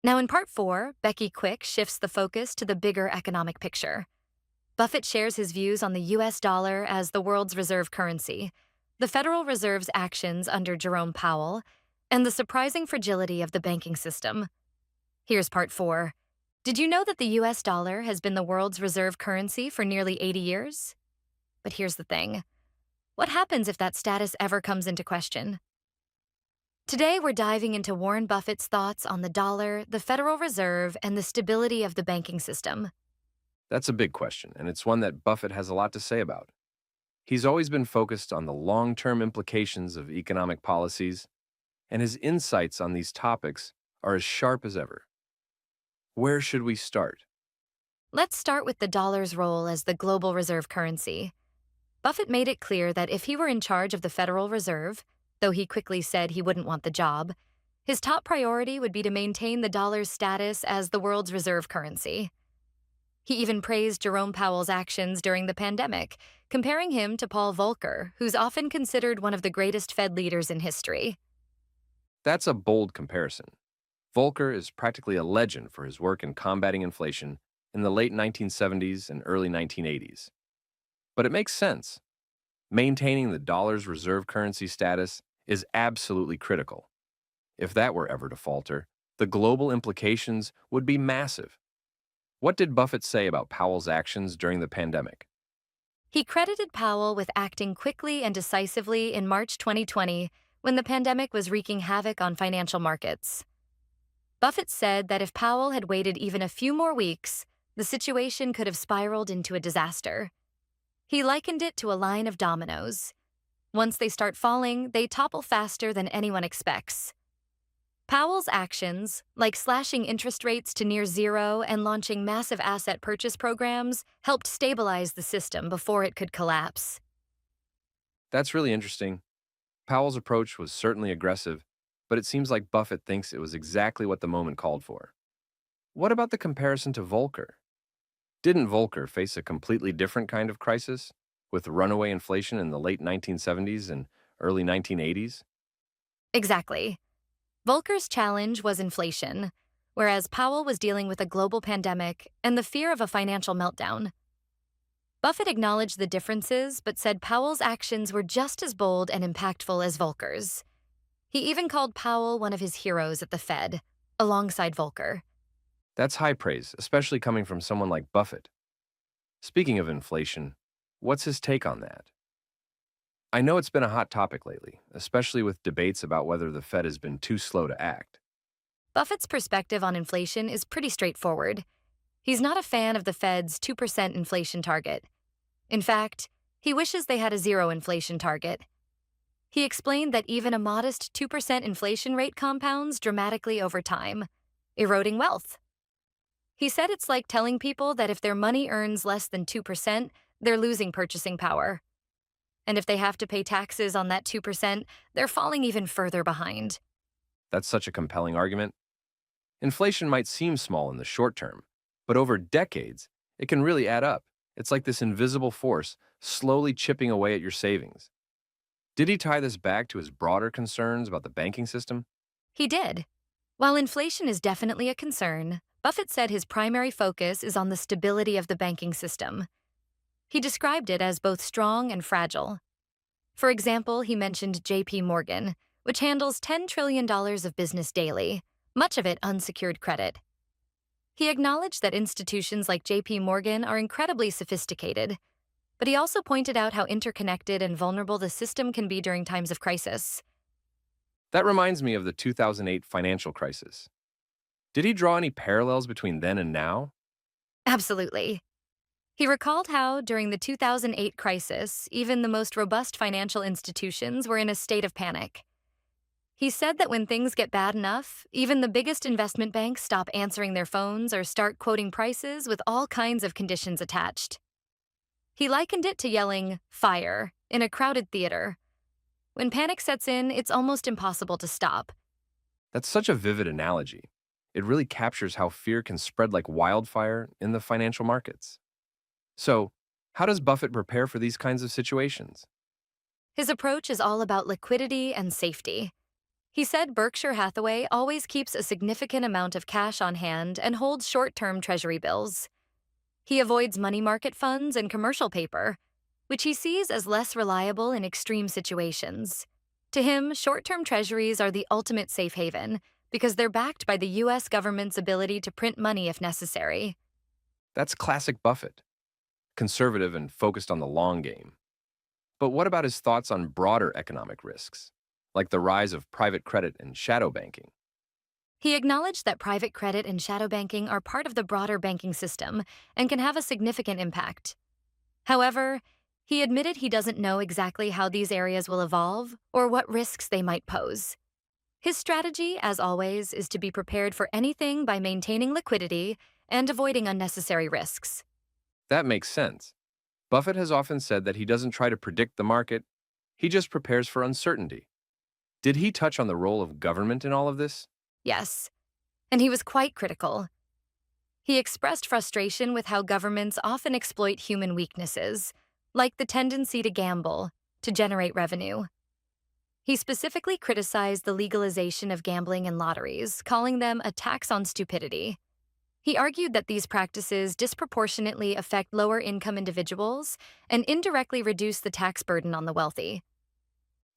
Now, in part 4, Becky Quick shifts the focus to the bigger economic picture. Buffett shares his views on the US dollar as the world's reserve currency, the Federal Reserve's actions under Jerome Powell, and the surprising fragility of the banking system. Here's part 4. Did you know that the US dollar has been the world's reserve currency for nearly 80 years? But here's the thing. What happens if that status ever comes into question? Today, we're diving into Warren Buffett's thoughts on the dollar, the Federal Reserve, and the stability of the banking system. That's a big question, and it's one that Buffett has a lot to say about. He's always been focused on the long-term implications of economic policies, and his insights on these topics are as sharp as ever. Where should we start? Let's start with the dollar's role as the global reserve currency. Buffett made it clear that if he were in charge of the Federal Reserve, though he quickly said he wouldn't want the job, his top priority would be to maintain the dollar's status as the world's reserve currency. He even praised Jerome Powell's actions during the pandemic, comparing him to Paul Volcker, who's often considered one of the greatest Fed leaders in history. That's a bold comparison. Volcker is practically a legend for his work in combating inflation in the late 1970s and early 1980s. But it makes sense. Maintaining the dollar's reserve currency status is absolutely critical. If that were ever to falter, the global implications would be massive. What did Buffett say about Powell's actions during the pandemic? He credited Powell with acting quickly and decisively in March 2020 when the pandemic was wreaking havoc on financial markets. Buffett said that if Powell had waited even a few more weeks, the situation could have spiraled into a disaster. He likened it to a line of dominoes. Once they start falling, they topple faster than anyone expects. Powell's actions, like slashing interest rates to near zero and launching massive asset purchase programs, helped stabilize the system before it could collapse. That's really interesting. Powell's approach was certainly aggressive, but it seems like Buffett thinks it was exactly what the moment called for. What about the comparison to Volcker? Didn't Volcker face a completely different kind of crisis, with runaway inflation in the late 1970s and early 1980s? Exactly. Volcker's challenge was inflation, whereas Powell was dealing with a global pandemic and the fear of a financial meltdown. Buffett acknowledged the differences but said Powell's actions were just as bold and impactful as Volcker's. He even called Powell one of his heroes at the Fed, alongside Volcker. That's high praise, especially coming from someone like Buffett. Speaking of inflation, what's his take on that? I know it's been a hot topic lately, especially with debates about whether the Fed has been too slow to act. Buffett's perspective on inflation is pretty straightforward. He's not a fan of the Fed's 2% inflation target. In fact, he wishes they had a zero inflation target. He explained that even a modest 2% inflation rate compounds dramatically over time, eroding wealth. He said it's like telling people that if their money earns less than 2%, they're losing purchasing power. And if they have to pay taxes on that 2%, they're falling even further behind. That's such a compelling argument. Inflation might seem small in the short term, but over decades, it can really add up. It's like this invisible force slowly chipping away at your savings. Did he tie this back to his broader concerns about the banking system? He did. While inflation is definitely a concern, Buffett said his primary focus is on the stability of the banking system. He described it as both strong and fragile. For example, he mentioned J.P. Morgan, which handles $10 trillion of business daily, much of it unsecured credit. He acknowledged that institutions like J.P. Morgan are incredibly sophisticated, but he also pointed out how interconnected and vulnerable the system can be during times of crisis. That reminds me of the 2008 financial crisis. Did he draw any parallels between then and now? Absolutely. He recalled how, during the 2008 crisis, even the most robust financial institutions were in a state of panic. He said that when things get bad enough, even the biggest investment banks stop answering their phones or start quoting prices with all kinds of conditions attached. He likened it to yelling, "Fire," in a crowded theater. When panic sets in, it's almost impossible to stop. That's such a vivid analogy. It really captures how fear can spread like wildfire in the financial markets. So, how does Buffett prepare for these kinds of situations? His approach is all about liquidity and safety. He said Berkshire Hathaway always keeps a significant amount of cash on hand and holds short-term treasury bills. He avoids money market funds and commercial paper, which he sees as less reliable in extreme situations. To him, short-term treasuries are the ultimate safe haven because they're backed by the U.S. government's ability to print money if necessary. That's classic Buffett, conservative and focused on the long game. But what about his thoughts on broader economic risks, like the rise of private credit and shadow banking? He acknowledged that private credit and shadow banking are part of the broader banking system and can have a significant impact. However, he admitted he doesn't know exactly how these areas will evolve or what risks they might pose. His strategy, as always, is to be prepared for anything by maintaining liquidity and avoiding unnecessary risks. That makes sense. Buffett has often said that he doesn't try to predict the market, he just prepares for uncertainty. Did he touch on the role of government in all of this? Yes, and he was quite critical. He expressed frustration with how governments often exploit human weaknesses, like the tendency to gamble, to generate revenue. He specifically criticized the legalization of gambling and lotteries, calling them a tax on stupidity. He argued that these practices disproportionately affect lower-income individuals and indirectly reduce the tax burden on the wealthy.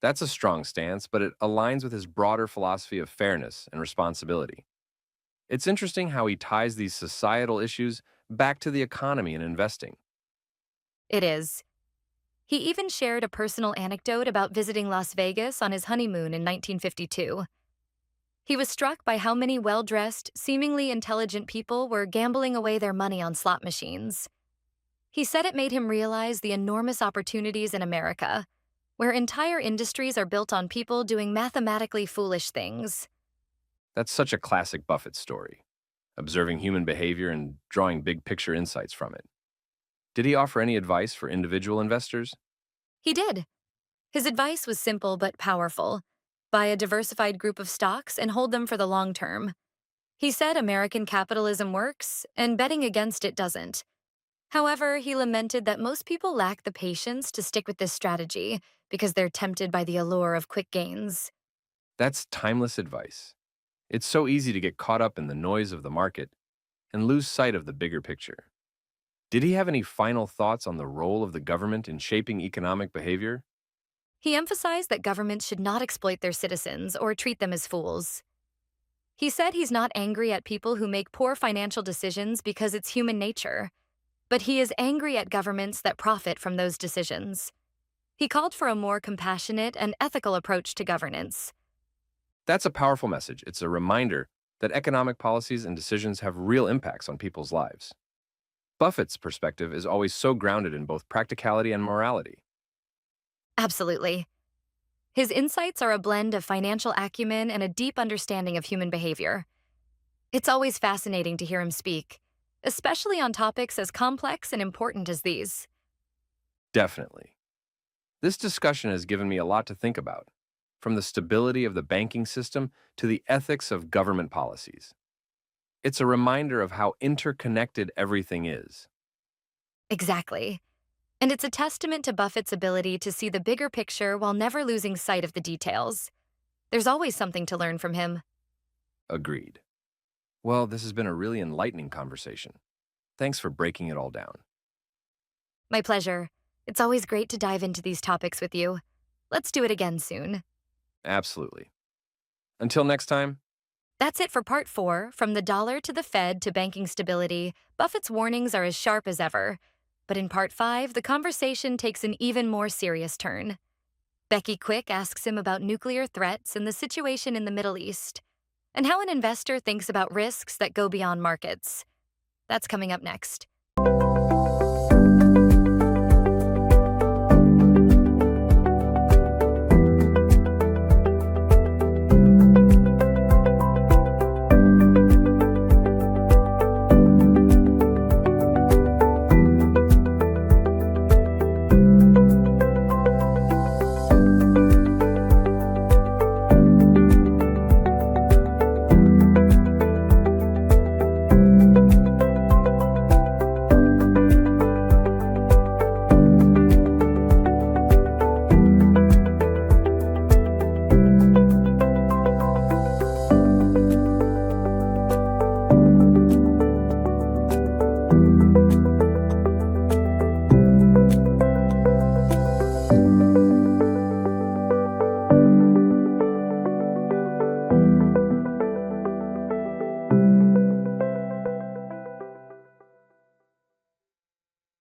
That's a strong stance, but it aligns with his broader philosophy of fairness and responsibility. It's interesting how he ties these societal issues back to the economy and investing. It is. He even shared a personal anecdote about visiting Las Vegas on his honeymoon in 1952. He was struck by how many well-dressed, seemingly intelligent people were gambling away their money on slot machines. He said it made him realize the enormous opportunities in America, where entire industries are built on people doing mathematically foolish things. That's such a classic Buffett story, observing human behavior and drawing big picture insights from it. Did he offer any advice for individual investors? He did. His advice was simple but powerful. Buy a diversified group of stocks and hold them for the long term. He said American capitalism works, and betting against it doesn't. However, he lamented that most people lack the patience to stick with this strategy because they're tempted by the allure of quick gains. That's timeless advice. It's so easy to get caught up in the noise of the market and lose sight of the bigger picture. Did he have any final thoughts on the role of the government in shaping economic behavior? He emphasized that governments should not exploit their citizens or treat them as fools. He said he's not angry at people who make poor financial decisions because it's human nature, but he is angry at governments that profit from those decisions. He called for a more compassionate and ethical approach to governance. That's a powerful message. It's a reminder that economic policies and decisions have real impacts on people's lives. Buffett's perspective is always so grounded in both practicality and morality. Absolutely. His insights are a blend of financial acumen and a deep understanding of human behavior. It's always fascinating to hear him speak, especially on topics as complex and important as these. Definitely. This discussion has given me a lot to think about, from the stability of the banking system to the ethics of government policies. It's a reminder of how interconnected everything is. Exactly. And it's a testament to Buffett's ability to see the bigger picture while never losing sight of the details. There's always something to learn from him. Agreed. Well, this has been a really enlightening conversation. Thanks for breaking it all down. My pleasure. It's always great to dive into these topics with you. Let's do it again soon. Absolutely. Until next time. That's it for part 4, From the Dollar to the Fed to Banking Stability. Buffett's warnings are as sharp as ever. But in part 5, the conversation takes an even more serious turn. Becky Quick asks him about nuclear threats and the situation in the Middle East, and how an investor thinks about risks that go beyond markets. That's coming up next.